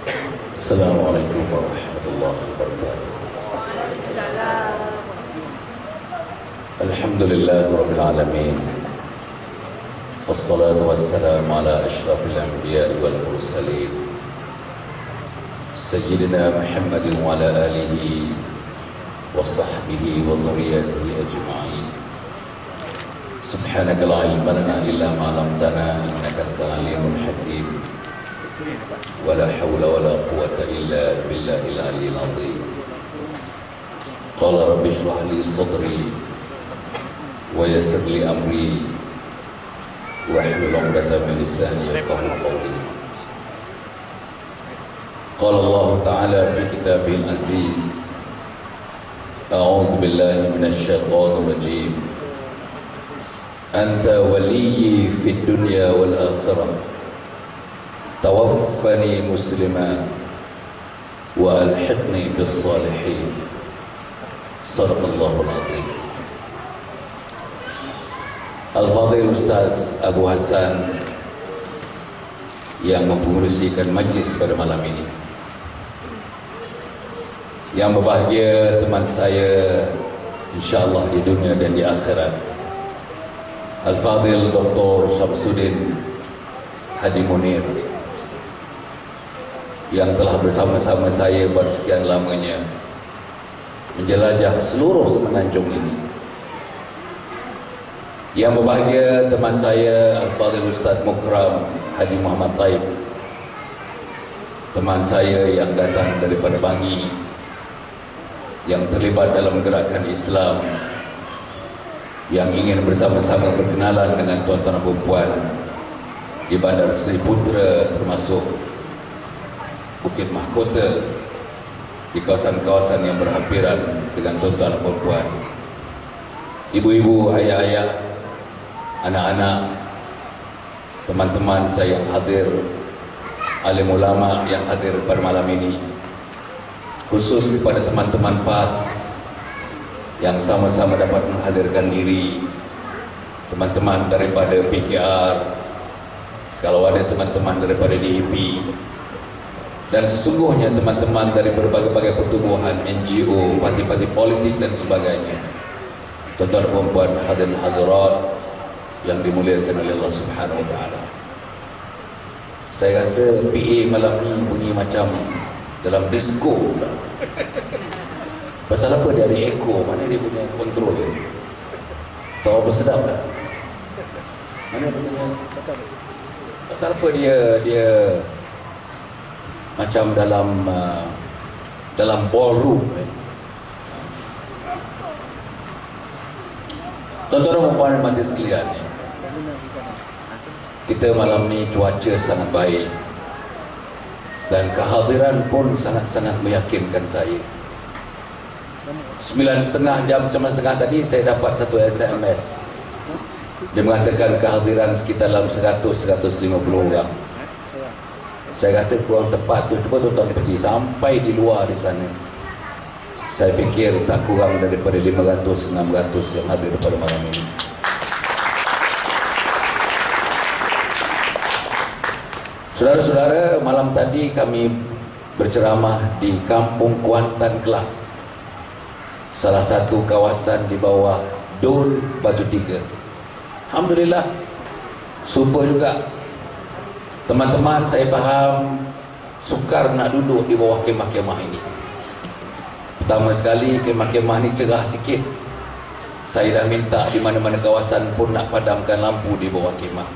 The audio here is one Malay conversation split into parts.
Assalamualaikum warahmatullahi wabarakatuh. Alhamdulillah rabbil alamin. Wassalatu wassalamu ala asyrafil anbiya'i wal mursalin Sayyidina Muhammadin wa ala alihi wa sahbihi wa dhurriyyatihi ajma'in. Subhanaka la ilma lana illa ma 'allamtana innaka antal alimul hakim. Wala hawla wala quwwata illa billahil aliyyil azim. Qala rabbi shrah li sadri wa yassir li amri wahlul 'uqdatam min lisani yafqahu qawli. Qala Allah ta'ala fi kitabil aziz, a'udzu billahi minasy syaithanir rajim. Anta waliyyi fid dunya wal akhirah, tawaffani muslima wa alhiqni bis salihin. Sadaqallahul azim. Al-Fadhil Ustaz Abu Hasan yang mempengurusikan majlis pada malam ini, yang berbahagia teman saya insyaallah di dunia dan di akhirat, Al-Fadhil Dr. Syamsuddin Hadi Munir, yang telah bersama-sama saya buat sekian lamanya menjelajah seluruh semenanjung ini. Yang berbahagia teman saya Al-Fadhil Ustaz Mukram Haji Muhammad Taib, teman saya yang datang daripada Bangi, yang terlibat dalam gerakan Islam, yang ingin bersama-sama berkenalan dengan tuan-tuan dan puan di Bandar Seri Putra, termasuk Bukit Mahkota, di kawasan-kawasan yang berhampiran dengan tuan-tuan dan puan, ibu-ibu, ayah-ayah, anak-anak, teman-teman saya yang hadir, alim ulama yang hadir pada malam ini, khusus kepada teman-teman PAS yang sama-sama dapat menghadirkan diri, teman-teman daripada PKR, kalau ada teman-teman daripada DIP, dan sesungguhnya teman-teman dari berbagai-bagai pertubuhan, NGO, parti-parti politik dan sebagainya. Tuan-tuan dan puan hadirin hadirat yang dimuliakan oleh Allah Subhanahu wa taala. Saya rasa PA malam ni bunyi macam dalam disco. Pasal apa dia ada echo? Mana dia punya kontrol dia? Tahu apa sedap tak? Mana dia punya? Pasal apa dia macam dalam ballroom? Tuan-tuan dan puan majlis sekalian, kita malam ni cuaca sangat baik dan kehadiran pun sangat-sangat meyakinkan saya. 9.30 jam, 9.30 tadi saya dapat satu SMS. Dia mengatakan kehadiran sekitar dalam 100-150 orang. Saya rasa kurang tepat tu. Cuba tuan-tuan pergi sampai di luar di sana. Saya fikir tak kurang daripada 500-600 yang hadir pada malam ini. Saudara-saudara, malam tadi kami berceramah di Kampung Kuantan Kelak, salah satu kawasan di bawah Dul Batu Tiga. Alhamdulillah, super juga. Teman-teman saya faham sukar nak duduk di bawah kemah-kemah ini. Pertama sekali, kemah-kemah ni cerah sikit. Saya dah minta di mana-mana kawasan pun nak padamkan lampu di bawah kemah.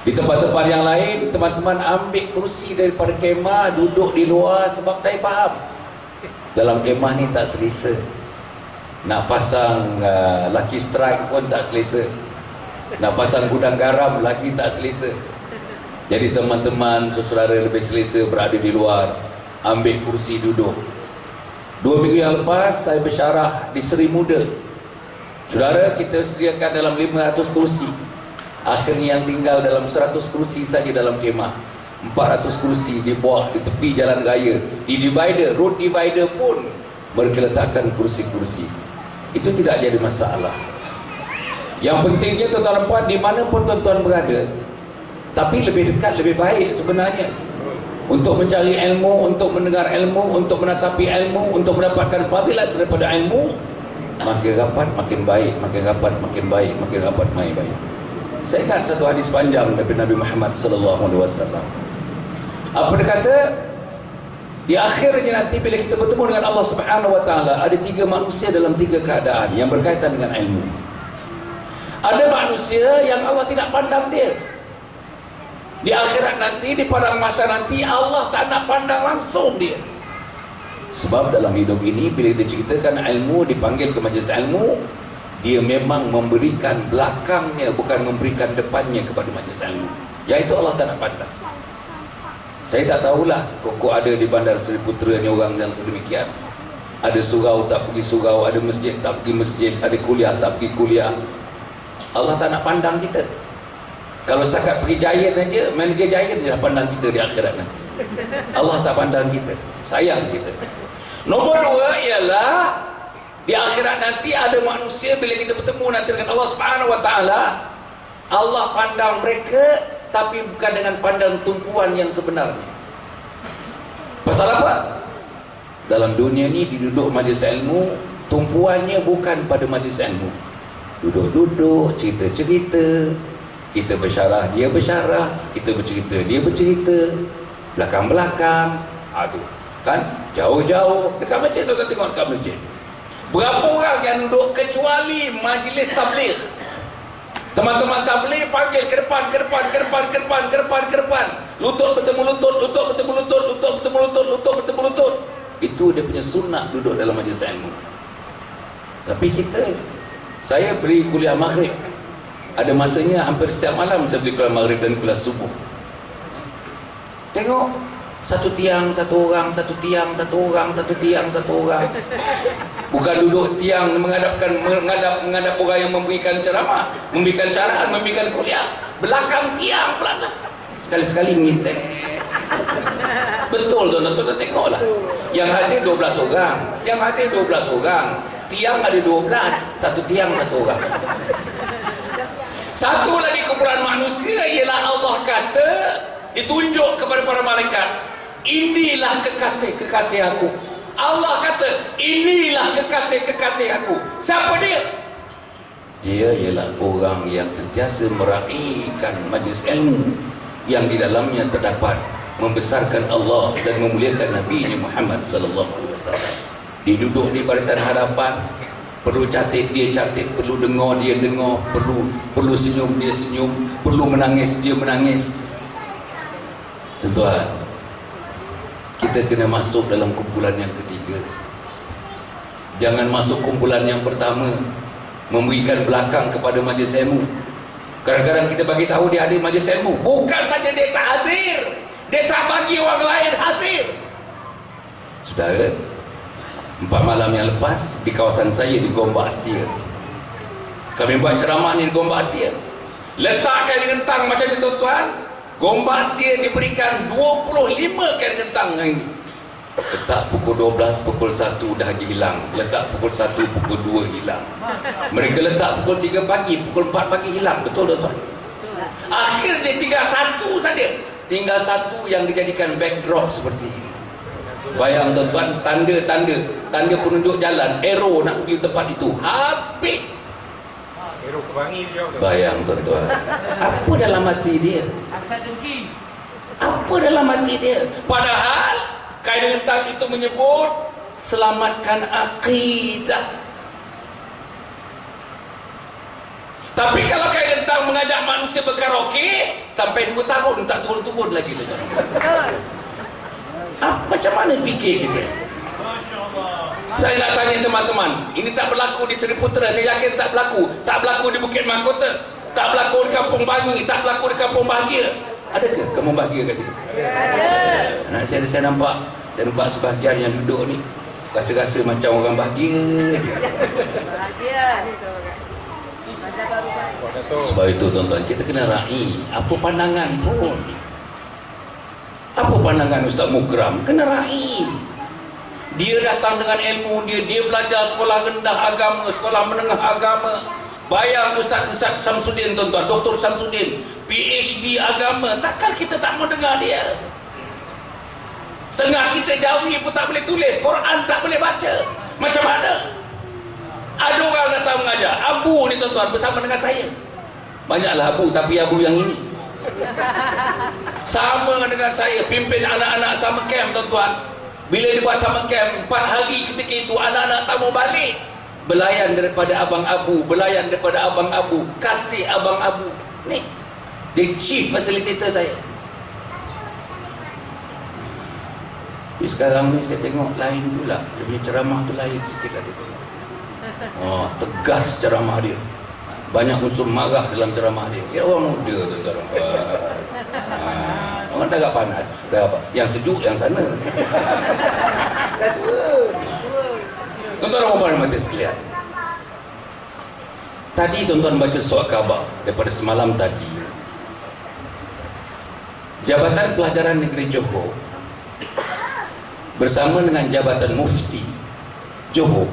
Di tempat-tempat yang lain, teman-teman ambil kursi daripada kemah, duduk di luar, sebab saya faham dalam kemah ni tak selesa. Nak pasang lucky strike pun tak selesa. Nak pasang gudang garam lagi tak selesa. Jadi teman-teman, saudara lebih selesa berada di luar, ambil kursi duduk. 2 minggu yang lepas saya bersyarah di Seri Muda. Saudara, kita sediakan dalam 500 kursi. Akhirnya yang tinggal dalam 100 kursi saja dalam kemah. 400 kursi dibuat di tepi jalan raya. Di divider, road divider pun mereka letakkan kursi-kursi. Itu tidak jadi masalah. Yang pentingnya tuan-tuan dan puan, di mana pun tuan-tuan berada, tapi lebih dekat lebih baik sebenarnya. untuk mencari ilmu, untuk mendengar ilmu, untuk menatapi ilmu, untuk mendapatkan fadilat daripada ilmu, makin rapat makin baik, makin rapat makin baik, makin rapat makin baik. Saya ingat satu hadis panjang dari Nabi Muhammad SAW. Apa dia kata? Di akhirnya nanti bila kita bertemu dengan Allah Subhanahu Wa Taala, ada 3 manusia dalam 3 keadaan yang berkaitan dengan ilmu. Ada manusia yang Allah tidak pandang dia. Di akhirat nanti, di padang mahsyar nanti, Allah tak nak pandang langsung dia. Sebab dalam hidup ini, bila diceritakan ilmu, dipanggil ke majlis ilmu, dia memang memberikan belakangnya, bukan memberikan depannya kepada majlis ilmu. Iaitu Allah tak nak pandang. Saya tak tahulah kok ada di Bandar Seri Putra ni orang yang sedemikian. Ada surau tak pergi surau, ada masjid tak pergi masjid, ada kuliah tak pergi kuliah. Allah tak nak pandang kita. Kalau setakat pergi Giant aja, manager Giant dia pandang kita di akhirat nanti. Allah tak pandang kita, sayang kita. Nombor 2 ialah di akhirat nanti ada manusia bila kita bertemu nanti dengan Allah Subhanahu Wa Taala, Allah pandang mereka tapi bukan dengan pandang tumpuan yang sebenarnya. Pasal apa? Dalam dunia ni diduduk majlis ilmu, tumpuannya bukan pada majlis ilmu. Duduk-duduk, cerita-cerita, kita bersyarah, dia bersyarah, kita bercerita, dia bercerita, belakang-belakang, tu kan, jauh-jauh, dekat masjid tu, tengok dekat masjid. Berapa orang yang duduk kecuali majlis tabligh? Teman-teman tabligh panggil ke depan, ke depan, ke depan, ke depan, ke depan, ke depan. Lutut bertemu lutut, lutut bertemu lutut, lutut bertemu lutut, lutut bertemu lutut. Itu dia punya sunnah duduk dalam majlis ilmu. Tapi kita, saya beri kuliah maghrib. Ada masanya hampir setiap malam saya beri kuliah maghrib dan kuliah subuh. Tengok, satu tiang, satu orang, satu tiang, satu orang, satu tiang, satu orang. Bukan duduk tiang menghadap orang yang memberikan ceramah, memberikan caraan, memberikan kuliah. Belakang tiang, belakang. Sekali-sekali minta. Betul tuan-tuan, tengoklah. Yang hadir 12 orang, yang hadir 12 orang. Tiang ada 12, satu tiang satu orang. Satu lagi kumpulan manusia ialah Allah kata, ditunjuk kepada para malaikat, inilah kekasih-kekasih aku. Allah kata, inilah kekasih-kekasih aku. Siapa dia? Dia ialah orang yang sentiasa meraihkan majlis ilmu yang di dalamnya terdapat membesarkan Allah dan memuliakan Nabi Muhammad sallallahu alaihi wasallam. Dia duduk di barisan hadapan, perlu catat dia catat, perlu dengar dia dengar, perlu senyum dia senyum, perlu menangis dia menangis. Tuan, kita kena masuk dalam kumpulan yang ketiga. Jangan masuk kumpulan yang pertama, memberikan belakang kepada majlis ilmu. Kadang-kadang kita bagi tahu dia hadir majlis ilmu, bukan saja dia tak hadir, dia tak bagi orang lain hadir. Saudara, 4 malam yang lepas di kawasan saya di Gombak Setia, kami buat ceramah ni di Gombak Setia. Letakkan rentang macam ni tuan-tuan. Gombak Setia diberikan 25 kain rentang hari ini. Letak pukul 12, pukul 1 dah hilang. Letak pukul 1, pukul 2 hilang. Mereka letak pukul 3 pagi, pukul 4 pagi hilang. Betul tuan-tuan? Akhirnya tinggal satu saja. Tinggal satu yang dijadikan backdrop seperti ini. Bayang tuan-tuan, tanda penunjuk jalan, arrow nak pergi tempat itu, habis. Arrow kebangi dia. Bayang tuan-tuan, apa dalam hati dia? Apa dalam hati dia? Padahal kain rentang itu menyebut selamatkan akidah. Tapi kalau kain rentang mengajak manusia berkaraoke, sampai 2 tahun tak turun-turun lagi tuan-tuan. Macam mana fikir kita? Saya nak tanya teman-teman, ini tak berlaku di Seri Putra, saya yakin tak berlaku. Tak berlaku di Bukit Mahkota, tak berlaku di Kampung Bangi, tak berlaku di Kampung Bahagia. Adakah Kampung Bahagia kat sini? Ada. Saya nampak sebahagian yang duduk ni rasa-rasa macam orang bahagia. Sebab itu tuan-tuan, kita kena raih apa pandangan pun. Apa pandangan Ustaz Mukram? Kena raih. Dia datang dengan ilmu dia belajar sekolah rendah agama, sekolah menengah agama. Bayang Ustaz Samsudin tuan-tuan, Dr. Samsudin, PhD agama. Takkan kita tak mau dengar dia? Setengah kita Jawi pun tak boleh tulis, Quran tak boleh baca. Macam mana? Ada orang datang mengajar. Abu ni tuan-tuan bersama dengan saya. Banyaklah abu, tapi abu yang ini sama dengan saya, pimpin anak-anak summer camp tuan-tuan. Bila dia buat summer camp 4 hari ketika itu, anak-anak tak mau balik. Belayan daripada abang abu, belayan daripada abang abu, kasih abang abu. Ni dia chief facilitator saya. Tapi sekarang ni saya tengok lain pula. Dia punya ceramah tu lain sikit lah. Oh, tegas ceramah dia. Banyak unsur marah dalam ceramah dia. Dia orang muda tuan-tuan. Orang dah agak panas. Dah apa? Yang sejuk yang sana. Dah tua. Tuan-tuan orang mata sekalian. Tadi tuan-tuan baca surat khabar daripada semalam tadi. Jabatan Pelajaran Negeri Johor bersama dengan Jabatan Mufti Johor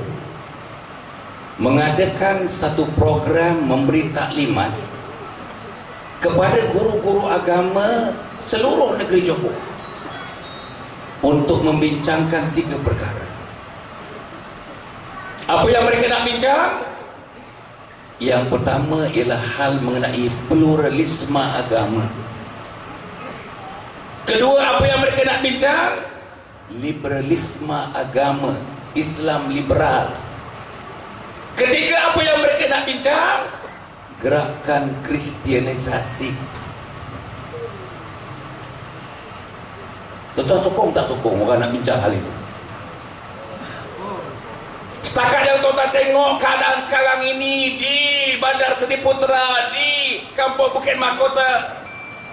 mengadakan satu program memberi taklimat kepada guru-guru agama seluruh negeri Johor untuk membincangkan 3 perkara. Apa yang mereka nak bincang? Yang pertama ialah hal mengenai pluralisme agama. Kedua, apa yang mereka nak bincang? Liberalisme agama, Islam liberal. Ketiga, apa yang mereka nak bincang? Gerakan Kristianisasi. Tuan-tuan sokong tak sokong orang nak bincang hal itu? Setakat yang tuan-tuan tengok keadaan sekarang ini di Bandar Seri Putera, di Kampung Bukit Mahkota,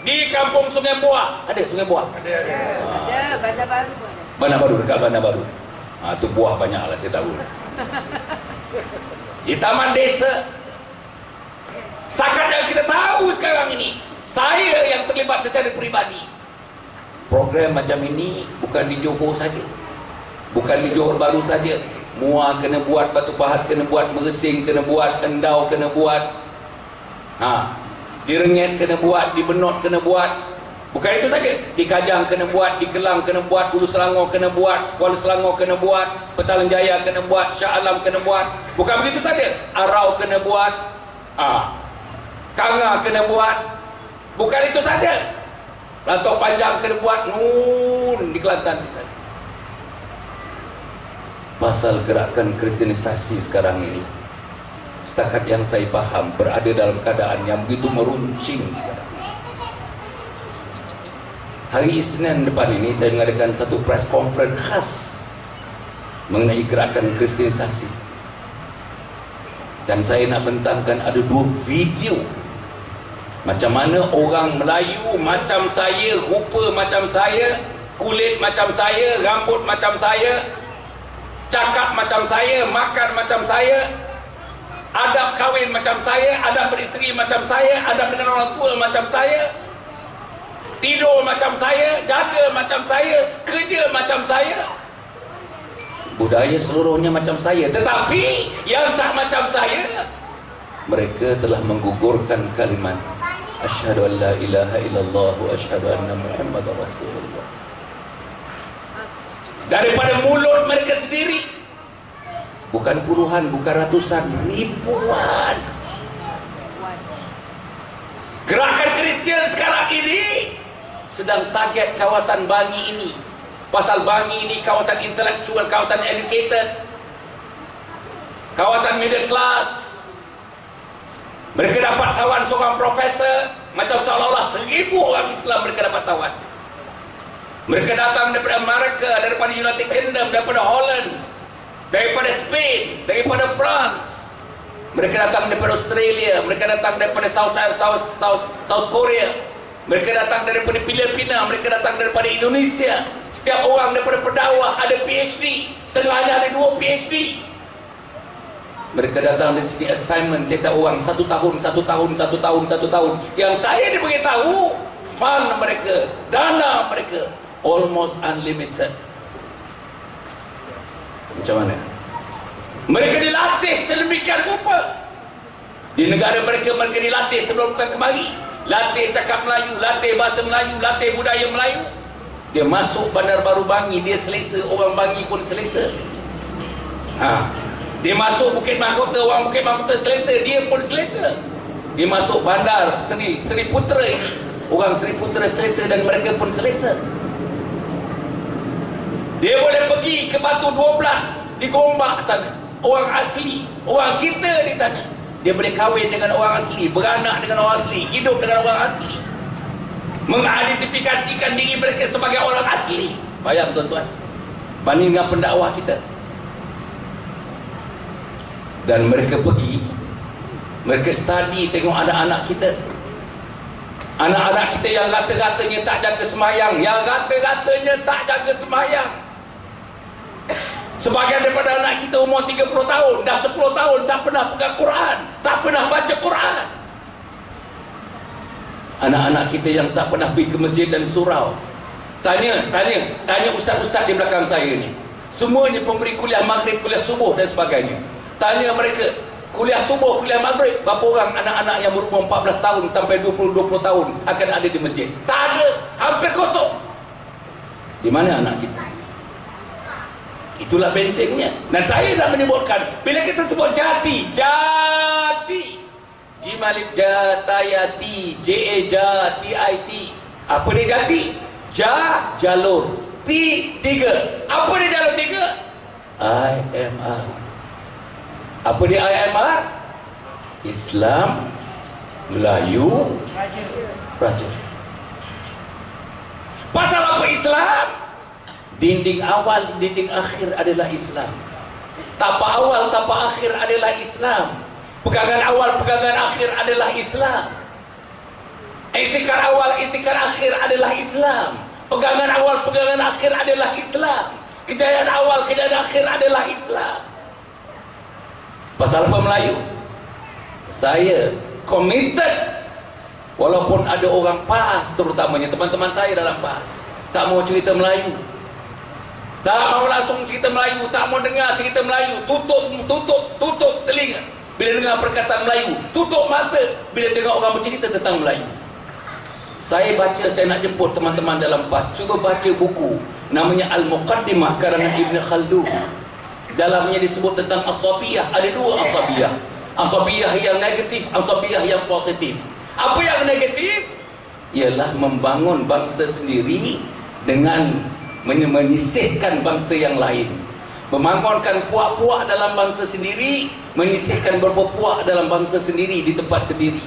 di Kampung Sungai Buah. Ada Sungai Buah? Ada. Ada, Bandar Baru pun ada. Bandar Baru, dekat Bandar Baru. Tu buah banyak lah, saya tahu. Di Taman Desa. Setakat yang kita tahu sekarang ini, saya yang terlibat secara peribadi. Program macam ini bukan di Johor saja, bukan di Johor Baru saja. Muar kena buat, Batu Pahat kena buat, Mersing kena buat, Endau kena buat, di Rengit kena buat, di Benot kena buat. Bukan itu saja, di Kajang kena buat, di Kelang kena buat, Hulu Selangor kena buat, Kuala Selangor kena buat, Petaling Jaya kena buat, Shah Alam kena buat. Bukan begitu saja, Arau kena buat, Kanga kena buat. Bukan itu saja, Rantau Panjang kena buat, Nun di Kelantan di sana. Pasal gerakan Kristianisasi sekarang ini, setakat yang saya faham, berada dalam keadaan yang begitu meruncing sekarang. Hari Isnin depan ini saya mengadakan satu press conference khas mengenai gerakan Kristianisasi. Dan saya nak bentangkan ada 2 video macam mana orang Melayu macam saya, rupa macam saya, kulit macam saya, rambut macam saya, cakap macam saya, makan macam saya, adab kahwin macam saya, adab beristeri macam saya, adab dengan orang tua macam saya, tidur macam saya, jaga macam saya, kerja macam saya, budaya seluruhnya macam saya. Tetapi yang tak macam saya, mereka telah menggugurkan kalimat asyhadu an la ilaha illallah wa asyhadu anna muhammadar rasulullah daripada mulut mereka sendiri. Bukan puluhan, bukan ratusan, ribuan. Gerakan Kristian sekarang ini sedang target kawasan Bangi ini. Pasal Bangi ini kawasan intelektual, kawasan educated, kawasan middle class. Mereka dapat tawan seorang profesor, macam seolah-olah 1000 orang Islam mereka dapat tawan. Mereka datang daripada Amerika, daripada United Kingdom, daripada Holland, daripada Spain, daripada France. Mereka datang daripada Australia, mereka datang daripada South Korea, mereka datang daripada Filipina, mereka datang daripada Indonesia. Setiap orang daripada Pedawah ada PhD, setengahnya ada 2 PhD. Mereka datang dari sini assignment tiap orang 1 tahun. Yang saya diberitahu, fund mereka, dana mereka almost unlimited. Macam mana? Mereka dilatih sedemikian rupa. Di negara mereka, mereka dilatih sebelum datang kemari. Latih cakap Melayu, latih bahasa Melayu, latih budaya Melayu. Dia masuk Bandar Baru Bangi, dia selesa, orang Bangi pun selesa. Dia masuk Bukit Mahkota, orang Bukit Mahkota selesa, dia pun selesa. Dia masuk bandar Seri Putera ini, orang Seri Putera selesa dan mereka pun selesa. Dia boleh pergi ke Batu 12 di Gombak sana, orang asli, orang kita di sana. Dia boleh kahwin dengan orang asli, beranak dengan orang asli, hidup dengan orang asli, mengidentifikasikan diri mereka sebagai orang asli. Bayang tuan-tuan, banding dengan pendakwah kita. Dan mereka pergi, mereka study, tengok anak-anak kita. Anak-anak kita yang rata-ratanya tak jaga semayang, yang rata-ratanya tak jaga semayang. Sebagian daripada anak kita umur 30 tahun, dah 10 tahun tak pernah pegang Quran, tak pernah baca Quran. Anak-anak kita yang tak pernah pergi ke masjid dan surau. Tanya ustaz-ustaz di belakang saya ni. Semuanya pemberi kuliah maghrib, kuliah subuh dan sebagainya. Tanya mereka, kuliah subuh, kuliah maghrib, berapa orang anak-anak yang berumur 14 tahun sampai 20 tahun akan ada di masjid? Tak ada, hampir kosong. Di mana anak kita? Itulah bentengnya. Dan saya nak menyebutkan, bila kita sebut jati, Jimalik Jatayati, Jati, apa dia jati? Jalur, tiga. Apa dia jalur tiga? IMR. Apa dia IMR? Islam, Melayu, Raja. Pasal apa Islam? Dinding awal, dinding akhir adalah Islam. Tapak awal, tapak akhir adalah Islam. Pegangan awal, pegangan akhir adalah Islam. Iktikar awal, iktikar akhir adalah Islam. Pegangan awal, pegangan akhir adalah Islam. Kejayaan awal, kejayaan akhir adalah Islam. Pasal apa Melayu? Saya committed, walaupun ada orang PAS, terutamanya teman-teman saya dalam PAS, tak mau cerita Melayu, tak mau langsung cerita Melayu, tak mau dengar cerita Melayu, tutup telinga bila dengar perkataan Melayu, tutup mata bila dengar orang bercerita tentang Melayu. Saya baca, saya nak jemput teman-teman dalam PAS, cuba baca buku namanya Al-Muqaddimah karangan Ibn Khaldun. Dalamnya disebut tentang asabiyah. Ada dua asabiyah, asabiyah yang negatif, asabiyah yang positif. Apa yang negatif? Ialah membangun bangsa sendiri dengan menyisihkan bangsa yang lain, membangunkan puak-puak dalam bangsa sendiri, menyisihkan beberapa puak dalam bangsa sendiri di tempat sendiri.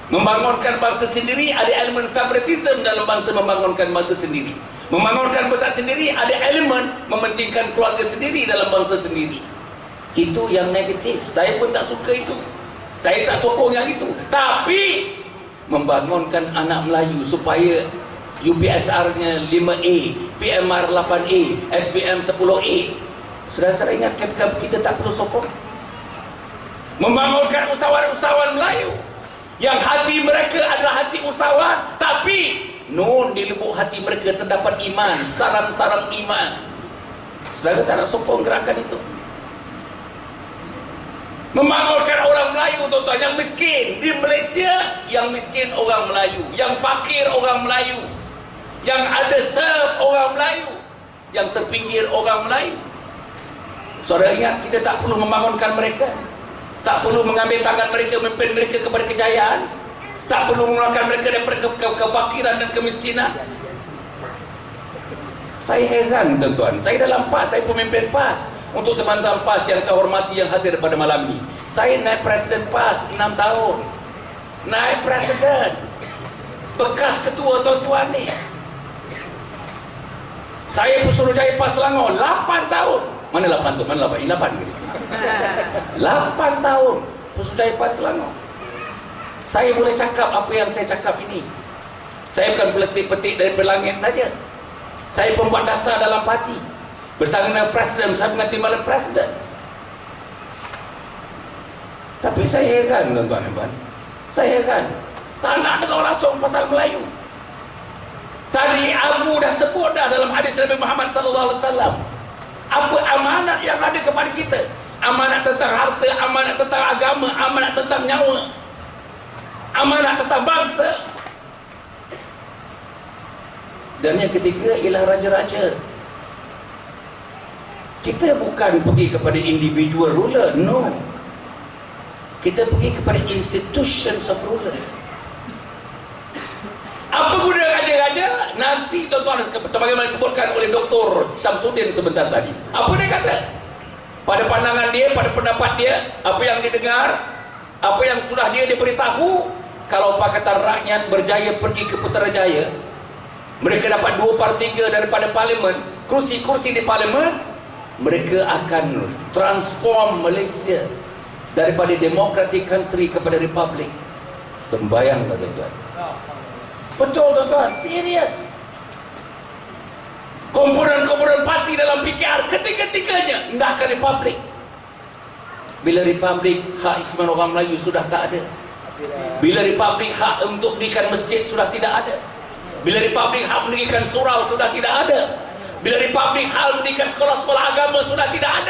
Membangunkan bangsa sendiri, ada elemen favoritism dalam bangsa membangunkan bangsa sendiri. Membangunkan bangsa sendiri, ada elemen mementingkan keluarga sendiri dalam bangsa sendiri. Itu yang negatif. Saya pun tak suka itu. Saya tak sokong yang itu. Tapi membangunkan anak Melayu supaya UPSR-nya 5A, PMR 8A, SPM 10A. Saudara-saudara ingat, kita tak perlu sokong. Membangunkan usahawan-usahawan Melayu yang hati mereka adalah hati usahawan, tapi di lubuk hati mereka terdapat iman, sarang-sarang iman. Saudara tak nak sokong gerakan itu. Membangunkan orang Melayu, tuan-tuan, yang miskin di Malaysia, yang miskin orang Melayu, yang fakir orang Melayu, yang ada serve orang Melayu, yang terpinggir orang Melayu. Saudara ingat, kita tak perlu membangunkan mereka, tak perlu mengambil tangan mereka, memimpin mereka kepada kejayaan, tak perlu mengeluarkan mereka daripada kefakiran dan kemiskinan. Saya heran, tuan-tuan. Saya dalam PAS, saya pemimpin PAS. Untuk teman-teman PAS yang saya hormati yang hadir pada malam ini, saya naik presiden PAS 6 tahun. Naik presiden, bekas ketua, tuan-tuan ni. Saya Pesuruhjaya PAS Selangor 8 tahun. Mana 8 tu? Mana 8? Ini 8 ke? 8 tahun Pesuruhjaya PAS Selangor. Saya boleh cakap apa yang saya cakap ini. Saya bukan petik-petik dari langit saja. Saya pembuat dasar dalam parti. Bersama dengan presiden, bersama dengan timbalan presiden. Tapi saya heran, tuan-tuan. Saya heran. Tak nak dengar langsung pasal Melayu. Tadi Abu dah sebut dah dalam hadis Nabi Muhammad SAW. Apa amanat yang ada kepada kita? Amanat tentang harta, amanat tentang agama, amanat tentang nyawa, amanat tentang bangsa. Dan yang ketiga ialah raja-raja. Kita bukan pergi kepada individual ruler, no. Kita pergi kepada institutions of rulers. Apa guna raja-raja? Nanti tuan-tuan, sebagaimana disebutkan oleh Dr. Syamsuddin sebentar tadi, apa dia kata? Pada pandangan dia, pada pendapat dia, apa yang didengar, apa yang sudah dia diberitahu, kalau Pakatan Rakyat berjaya pergi ke Putrajaya, mereka dapat 2/3 daripada parlimen, kursi-kursi di parlimen, mereka akan transform Malaysia daripada democratic country kepada republic. Terbayang tak tuan-tuan? Betul tuan-tuan, serius. Komponen-komponen parti dalam PKR ketika-tikanya hendakkan republik. Bila republik, hak Isman orang Melayu sudah tak ada. Bila republik, hak untuk mendirikan masjid sudah tidak ada. Bila republik, hak mendirikan surau sudah tidak ada. Bila republik, hak mendirikan sekolah-sekolah agama sudah tidak ada.